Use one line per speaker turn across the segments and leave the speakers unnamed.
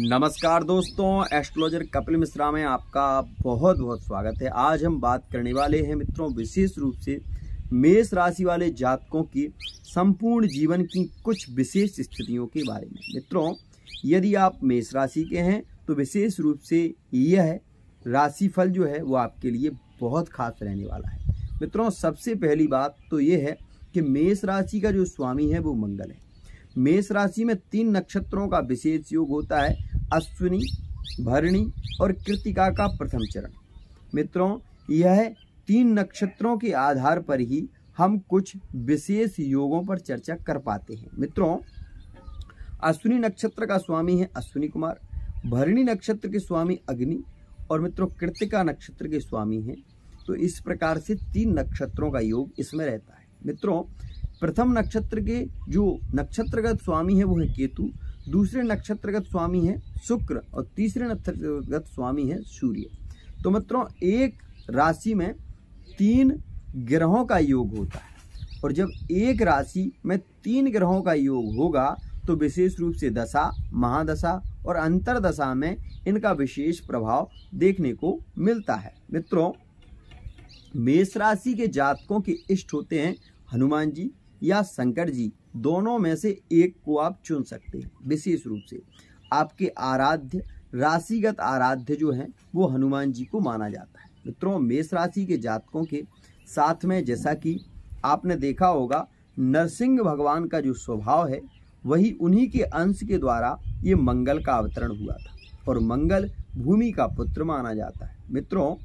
नमस्कार दोस्तों, एस्ट्रोलॉजर कपिल मिश्रा में आपका बहुत बहुत स्वागत है। आज हम बात करने वाले हैं मित्रों विशेष रूप से मेष राशि वाले जातकों की संपूर्ण जीवन की कुछ विशेष स्थितियों के बारे में। मित्रों, यदि आप मेष राशि के हैं तो विशेष रूप से यह राशिफल जो है वो आपके लिए बहुत खास रहने वाला है। मित्रों, सबसे पहली बात तो ये है कि मेष राशि का जो स्वामी है वो मंगल है। मेष राशि में 3 नक्षत्रों का विशेष योग होता है, अश्विनी, भरणी और कृत्तिका का प्रथम चरण। मित्रों, यह 3 नक्षत्रों के आधार पर ही हम कुछ विशेष योगों पर चर्चा कर पाते हैं। मित्रों, अश्विनी नक्षत्र का स्वामी है अश्विनी कुमार, भरणी नक्षत्र के स्वामी अग्नि और मित्रों कृत्तिका नक्षत्र के स्वामी हैं। तो इस प्रकार से 3 नक्षत्रों का योग इसमें रहता है। मित्रों, प्रथम नक्षत्र के जो नक्षत्रगत स्वामी है वो है केतु, दूसरे नक्षत्रगत स्वामी है शुक्र और तीसरे नक्षत्रगत स्वामी है सूर्य। तो मित्रों, एक राशि में 3 ग्रहों का योग होता है और जब एक राशि में 3 ग्रहों का योग होगा तो विशेष रूप से दशा, महादशा और अंतरदशा में इनका विशेष प्रभाव देखने को मिलता है। मित्रों, मेष राशि के जातकों के इष्ट होते हैं हनुमान जी या शंकर जी, दोनों में से एक को आप चुन सकते हैं। विशेष रूप से आपके आराध्य, राशिगत आराध्य जो हैं वो हनुमान जी को माना जाता है। मित्रों, मेष राशि के जातकों के साथ में जैसा कि आपने देखा होगा नरसिंह भगवान का जो स्वभाव है वही उन्हीं के अंश के द्वारा ये मंगल का अवतरण हुआ था और मंगल भूमि का पुत्र माना जाता है। मित्रों,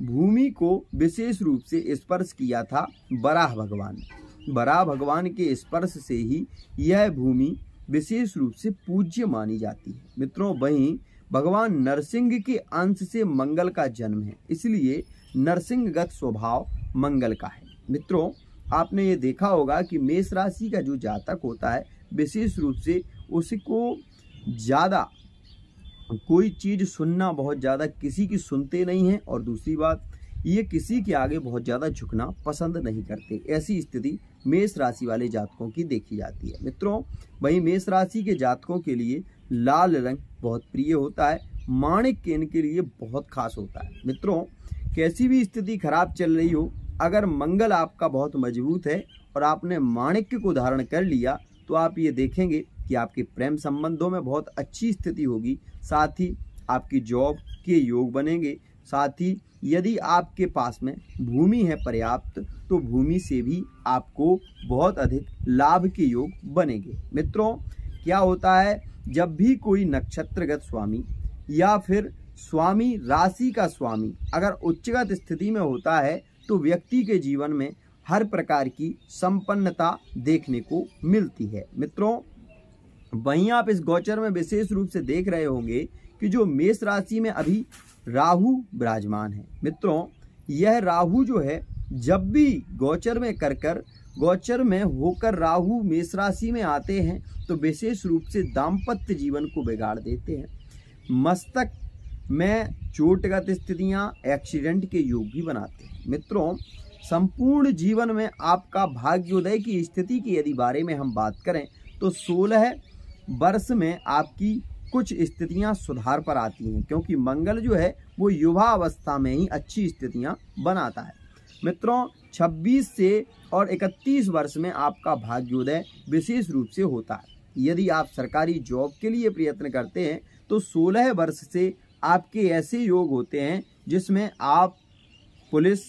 भूमि को विशेष रूप से स्पर्श किया था वराह भगवान ने। वराह भगवान के स्पर्श से ही यह भूमि विशेष रूप से पूज्य मानी जाती है। मित्रों, वहीं भगवान नरसिंह के अंश से मंगल का जन्म है, इसलिए नरसिंहगत स्वभाव मंगल का है। मित्रों, आपने ये देखा होगा कि मेष राशि का जो जातक होता है विशेष रूप से उसको ज़्यादा कोई चीज़ सुनना बहुत ज़्यादा किसी की सुनते नहीं हैं और दूसरी बात ये किसी के आगे बहुत ज़्यादा झुकना पसंद नहीं करते। ऐसी स्थिति मेष राशि वाले जातकों की देखी जाती है। मित्रों, वहीं मेष राशि के जातकों के लिए लाल रंग बहुत प्रिय होता है, माणिक्य इनके लिए बहुत खास होता है। मित्रों, कैसी भी स्थिति खराब चल रही हो, अगर मंगल आपका बहुत मजबूत है और आपने माणिक्य को धारण कर लिया तो आप ये देखेंगे कि आपके प्रेम संबंधों में बहुत अच्छी स्थिति होगी, साथ ही आपकी जॉब के योग बनेंगे, साथ ही यदि आपके पास में भूमि है पर्याप्त तो भूमि से भी आपको बहुत अधिक लाभ के योग बनेंगे। मित्रों, क्या होता है जब भी कोई नक्षत्रगत स्वामी या फिर स्वामी राशि का स्वामी अगर उच्चगत स्थिति में होता है तो व्यक्ति के जीवन में हर प्रकार की संपन्नता देखने को मिलती है। मित्रों, वहीं आप इस गोचर में विशेष रूप से देख रहे होंगे कि जो मेष राशि में अभी राहु विराजमान है। मित्रों, यह राहु जो है जब भी गोचर में होकर राहु मेष राशि में आते हैं तो विशेष रूप से दाम्पत्य जीवन को बिगाड़ देते हैं। मस्तक में चोटगत स्थितियां, एक्सीडेंट के योग भी बनाते हैं। मित्रों, संपूर्ण जीवन में आपका भाग्योदय की स्थिति की यदि बारे में हम बात करें तो 16 वर्ष में आपकी कुछ स्थितियां सुधार पर आती हैं, क्योंकि मंगल जो है वो युवा अवस्था में ही अच्छी स्थितियां बनाता है। मित्रों, 26 से और 31 वर्ष में आपका भाग्योदय विशेष रूप से होता है। यदि आप सरकारी जॉब के लिए प्रयत्न करते हैं तो 16 वर्ष से आपके ऐसे योग होते हैं जिसमें आप पुलिस,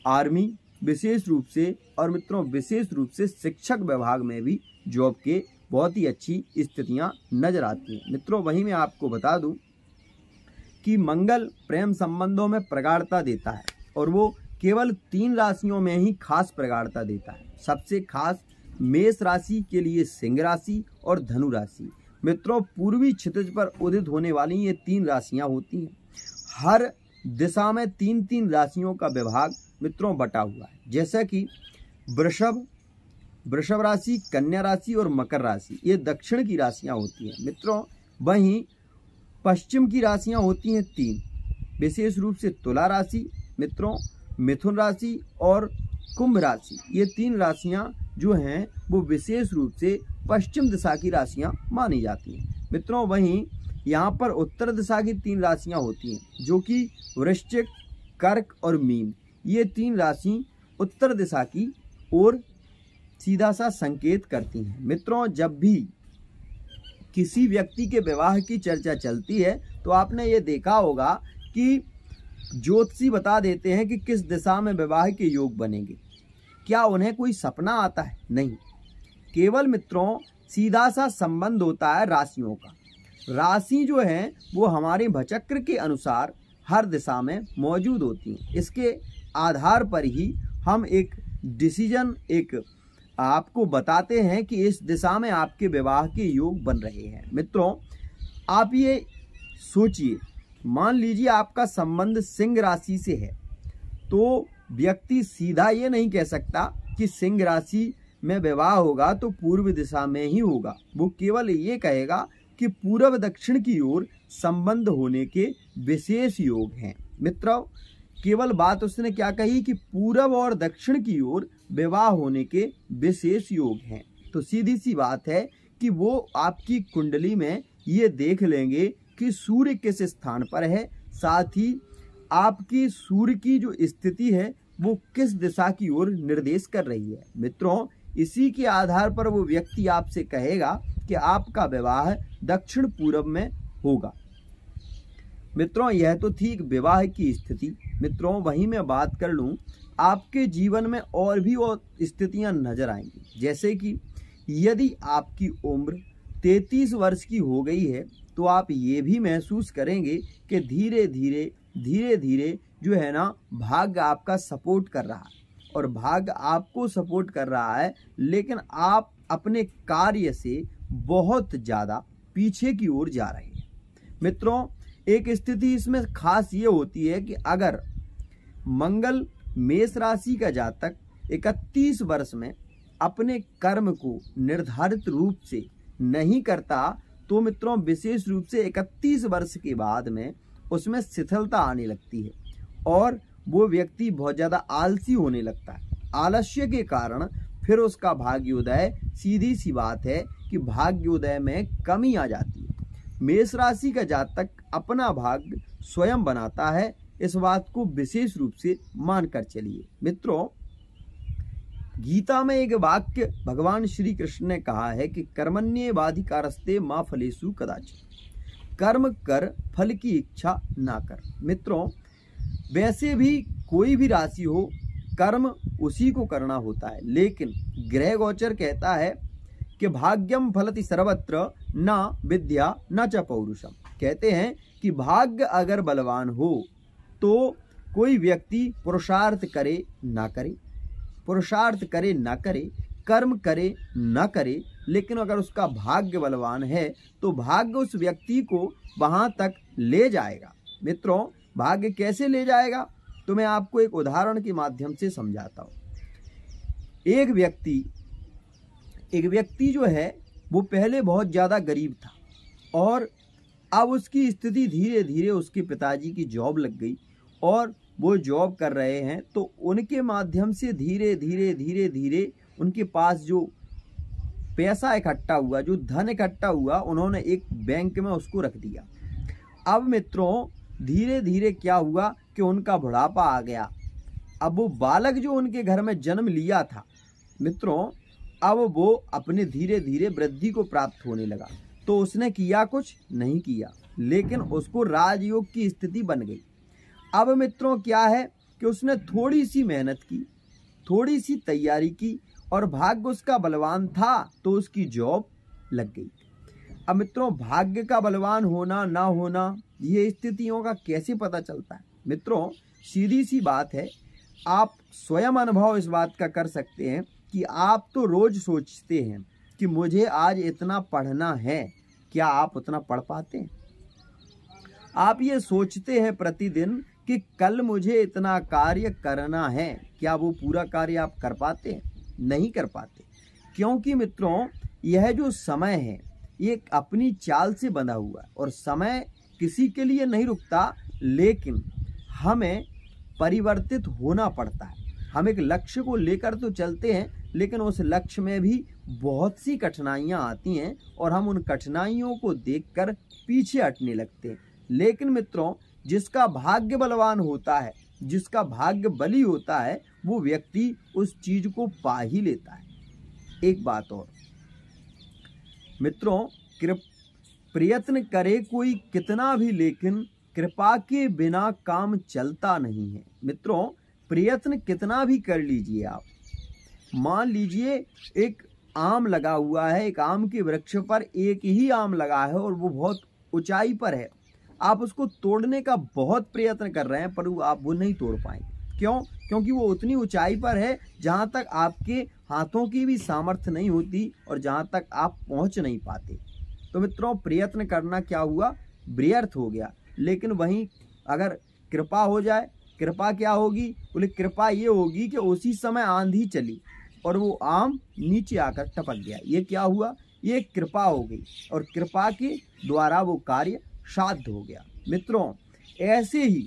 आर्मी विशेष रूप से और मित्रों विशेष रूप से शिक्षक विभाग में भी जॉब के बहुत ही अच्छी स्थितियां नजर आती हैं। मित्रों, वहीं मैं आपको बता दूं कि मंगल प्रेम संबंधों में प्रगाढ़ता देता है और वो केवल 3 राशियों में ही खास प्रगाढ़ता देता है। सबसे खास मेष राशि के लिए सिंह राशि और धनु राशि। मित्रों, पूर्वी क्षितिज पर उदित होने वाली ये 3 राशियां होती हैं। हर दिशा में 3-3 राशियों का विभाग मित्रों बटा हुआ है, जैसा कि वृषभ राशि, कन्या राशि और मकर राशि ये दक्षिण की राशियां होती हैं। मित्रों, वहीं पश्चिम की राशियां होती हैं 3, विशेष रूप से तुला राशि, मित्रों मिथुन राशि और कुंभ राशि। ये 3 राशियां जो हैं वो विशेष रूप से पश्चिम दिशा की राशियां मानी जाती हैं। मित्रों, वहीं यहाँ पर उत्तर दिशा की 3 राशियां होती हैं, जो कि वृश्चिक, कर्क और मीन। ये 3 राशि उत्तर दिशा की ओर सीधा सा संकेत करती हैं। मित्रों, जब भी किसी व्यक्ति के विवाह की चर्चा चलती है तो आपने ये देखा होगा कि ज्योतिषी बता देते हैं कि किस दिशा में विवाह के योग बनेंगे। क्या उन्हें कोई सपना आता है? नहीं, केवल मित्रों सीधा सा संबंध होता है राशियों का। राशि जो है वो हमारे भचक्र के अनुसार हर दिशा में मौजूद होती हैं। इसके आधार पर ही हम एक डिसीजन आपको बताते हैं कि इस दिशा में आपके विवाह के योग बन रहे हैं। मित्रों, आप ये सोचिए, मान लीजिए आपका संबंध सिंह राशि से है, तो व्यक्ति सीधा ये नहीं कह सकता कि सिंह राशि में विवाह होगा तो पूर्व दिशा में ही होगा। वो केवल ये कहेगा कि पूर्व दक्षिण की ओर संबंध होने के विशेष योग हैं। मित्रों, केवल बात उसने क्या कही कि पूर्व और दक्षिण की ओर विवाह होने के विशेष योग हैं। तो सीधी सी बात है कि वो आपकी कुंडली में ये देख लेंगे कि सूर्य किस स्थान पर है, साथ ही आपकी सूर्य की जो स्थिति है वो किस दिशा की ओर निर्देश कर रही है। मित्रों, इसी के आधार पर वो व्यक्ति आपसे कहेगा कि आपका विवाह दक्षिण पूर्व में होगा। मित्रों, यह तो थी विवाह की स्थिति। मित्रों, वहीं मैं बात कर लूं, आपके जीवन में और भी स्थितियां नजर आएंगी। जैसे कि यदि आपकी उम्र 33 वर्ष की हो गई है तो आप ये भी महसूस करेंगे कि धीरे धीरे जो है ना, भाग्य आपका सपोर्ट कर रहा है और भाग्य आपको सपोर्ट कर रहा है, लेकिन आप अपने कार्य से बहुत ज़्यादा पीछे की ओर जा रहे हैं। मित्रों, एक स्थिति इसमें खास ये होती है कि अगर मंगल मेष राशि का जातक 31 वर्ष में अपने कर्म को निर्धारित रूप से नहीं करता तो मित्रों विशेष रूप से 31 वर्ष के बाद में उसमें शिथिलता आने लगती है और वो व्यक्ति बहुत ज़्यादा आलसी होने लगता है। आलस्य के कारण फिर उसका भाग्योदय, सीधी सी बात है कि भाग्योदय में कमी आ जाती है। मेष राशि का जातक अपना भाग्य स्वयं बनाता है, इस बात को विशेष रूप से मानकर चलिए। मित्रों, गीता में एक वाक्य भगवान श्री कृष्ण ने कहा है कि कर्मण्येवाधिकारस्ते मा फलेषु कदाचित्, कर्म कर फल की इच्छा ना कर। मित्रों, वैसे भी कोई भी राशि हो, कर्म उसी को करना होता है, लेकिन ग्रह गोचर कहता है कि भाग्यम फलति सर्वत्र न विद्या न च पौरुषम। कहते हैं कि भाग्य अगर बलवान हो तो कोई व्यक्ति पुरुषार्थ करे ना करे, पुरुषार्थ करे ना करे, कर्म करे ना करे, लेकिन अगर उसका भाग्य बलवान है तो भाग्य उस व्यक्ति को वहां तक ले जाएगा। मित्रों, भाग्य कैसे ले जाएगा तो मैं आपको एक उदाहरण के माध्यम से समझाता हूँ। एक व्यक्ति जो है वो पहले बहुत ज़्यादा गरीब था और अब उसकी स्थिति धीरे धीरे, उसके पिताजी की जॉब लग गई और वो जॉब कर रहे हैं, तो उनके माध्यम से धीरे धीरे उनके पास जो पैसा इकट्ठा हुआ, जो धन इकट्ठा हुआ, उन्होंने एक बैंक में उसको रख दिया। अब मित्रों, धीरे धीरे क्या हुआ कि उनका बुढ़ापा आ गया। अब वो बालक जो उनके घर में जन्म लिया था मित्रों, अब वो अपने धीरे धीरे वृद्धि को प्राप्त होने लगा। तो उसने किया, कुछ नहीं किया, लेकिन उसको राजयोग की स्थिति बन गई। अब मित्रों क्या है कि उसने थोड़ी सी मेहनत की, थोड़ी सी तैयारी की और भाग्य उसका बलवान था तो उसकी जॉब लग गई। अब मित्रों, भाग्य का बलवान होना ना होना ये स्थितियों का कैसे पता चलता है? मित्रों, सीधी सी बात है, आप स्वयं अनुभव इस बात का कर सकते हैं कि आप तो रोज सोचते हैं कि मुझे आज इतना पढ़ना है, क्या आप उतना पढ़ पाते हैं? आप ये सोचते हैं प्रतिदिन कि कल मुझे इतना कार्य करना है, क्या वो पूरा कार्य आप कर पाते हैं? नहीं कर पाते, क्योंकि मित्रों यह जो समय है ये अपनी चाल से बंधा हुआ है और समय किसी के लिए नहीं रुकता, लेकिन हमें परिवर्तित होना पड़ता है। हम एक लक्ष्य को लेकर तो चलते हैं, लेकिन उस लक्ष्य में भी बहुत सी कठिनाइयां आती हैं और हम उन कठिनाइयों को देखकर पीछे हटने लगते हैं। लेकिन मित्रों, जिसका भाग्य बलवान होता है, जिसका भाग्य बली होता है, वो व्यक्ति उस चीज को पा ही लेता है। एक बात और मित्रों, प्रयत्न करे कोई कितना भी, लेकिन कृपा के बिना काम चलता नहीं है। मित्रों, प्रयत्न कितना भी कर लीजिए आप, मान लीजिए एक आम लगा हुआ है, एक आम के वृक्ष पर एक ही आम लगा है और वो बहुत ऊंचाई पर है। आप उसको तोड़ने का बहुत प्रयत्न कर रहे हैं पर आप वो नहीं तोड़ पाएंगे। क्यों? क्योंकि वो उतनी ऊंचाई पर है जहां तक आपके हाथों की भी सामर्थ्य नहीं होती और जहां तक आप पहुंच नहीं पाते। तो मित्रों, प्रयत्न करना क्या हुआ? व्यर्थ हो गया। लेकिन वहीं अगर कृपा हो जाए, कृपा क्या होगी? बोले कृपा ये होगी कि उसी समय आंधी चली और वो आम नीचे आकर टपक गया। ये क्या हुआ? ये कृपा हो गई और कृपा के द्वारा वो कार्य साध्य हो गया। मित्रों, ऐसे ही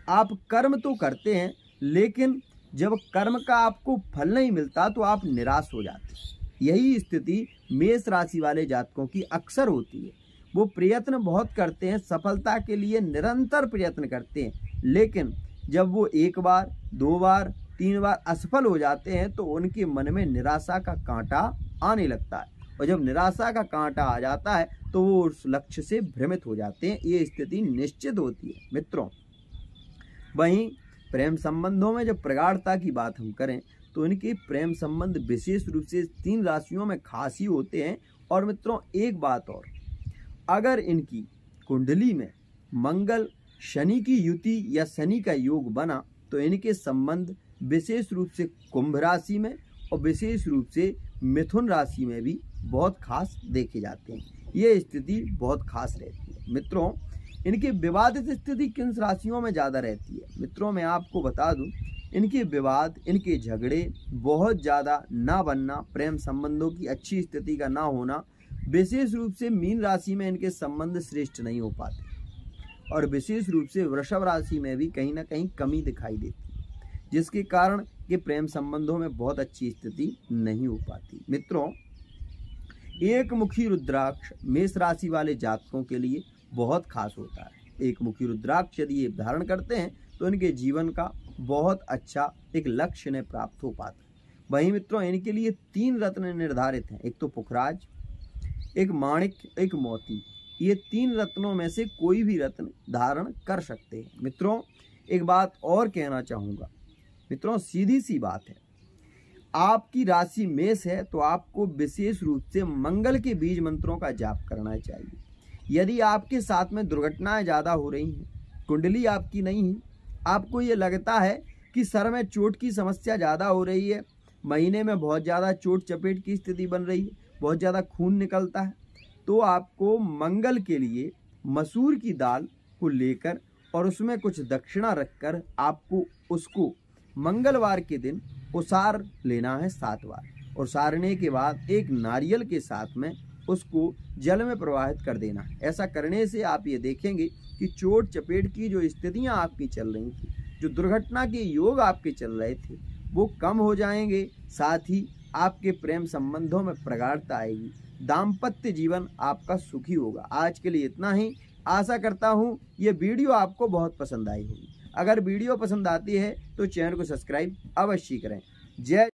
आप कर्म तो करते हैं, लेकिन जब कर्म का आपको फल नहीं मिलता तो आप निराश हो जाते हैं। यही स्थिति मेष राशि वाले जातकों की अक्सर होती है। वो प्रयत्न बहुत करते हैं, सफलता के लिए निरंतर प्रयत्न करते हैं, लेकिन जब वो एक बार, दो बार, तीन बार असफल हो जाते हैं तो उनके मन में निराशा का कांटा आने लगता है और जब निराशा का कांटा आ जाता है तो वो उस लक्ष्य से भ्रमित हो जाते हैं। ये स्थिति निश्चित होती है। मित्रों, वहीं प्रेम संबंधों में जब प्रगाढ़ता की बात हम करें तो इनके प्रेम संबंध विशेष रूप से 3 राशियों में खास ही होते हैं। और मित्रों, एक बात और, अगर इनकी कुंडली में मंगल शनि की युति या शनि का योग बना तो इनके संबंध विशेष रूप से कुंभ राशि में और विशेष रूप से मिथुन राशि में भी बहुत खास देखे जाते हैं। ये स्थिति बहुत खास रहती है। मित्रों, इनकी विवादित स्थिति किन राशियों में ज़्यादा रहती है? मित्रों, मैं आपको बता दूं, इनके विवाद, इनके झगड़े बहुत ज़्यादा ना बनना, प्रेम संबंधों की अच्छी स्थिति का ना होना, विशेष रूप से मीन राशि में इनके संबंध श्रेष्ठ नहीं हो पाते और विशेष रूप से वृषभ राशि में भी कहीं ना कहीं कमी दिखाई देती है, जिसके कारण ये प्रेम संबंधों में बहुत अच्छी स्थिति नहीं हो पाती। मित्रों, एक मुखी रुद्राक्ष मेष राशि वाले जातकों के लिए बहुत खास होता है। एक मुखी रुद्राक्ष यदि ये धारण करते हैं तो इनके जीवन का बहुत अच्छा एक लक्ष्य इन्हें प्राप्त हो पाता है। वहीं मित्रों, इनके लिए 3 रत्न निर्धारित हैं। एक तो पुखराज, एक माणिक, एक मोती। ये 3 रत्नों में से कोई भी रत्न धारण कर सकते हैं। मित्रों, एक बात और कहना चाहूँगा। मित्रों, सीधी सी बात है, आपकी राशि मेष है तो आपको विशेष रूप से मंगल के बीज मंत्रों का जाप करना चाहिए। यदि आपके साथ में दुर्घटनाएं ज़्यादा हो रही हैं, कुंडली आपकी नहीं है, आपको ये लगता है कि सर में चोट की समस्या ज़्यादा हो रही है, महीने में बहुत ज़्यादा चोट चपेट की स्थिति बन रही है, बहुत ज़्यादा खून निकलता है, तो आपको मंगल के लिए मसूर की दाल को लेकर और उसमें कुछ दक्षिणा रखकर आपको उसको मंगलवार के दिन उसार लेना है 7 बार और सारने के बाद एक नारियल के साथ में उसको जल में प्रवाहित कर देना है। ऐसा करने से आप ये देखेंगे कि चोट चपेट की जो स्थितियां आपकी चल रही थी, जो दुर्घटना के योग आपके चल रहे थे, वो कम हो जाएंगे। साथ ही आपके प्रेम संबंधों में प्रगाढ़ता आएगी, दाम्पत्य जीवन आपका सुखी होगा। आज के लिए इतना ही। आशा करता हूँ ये वीडियो आपको बहुत पसंद आई होगी। अगर वीडियो पसंद आती है तो चैनल को सब्सक्राइब अवश्य करें। जय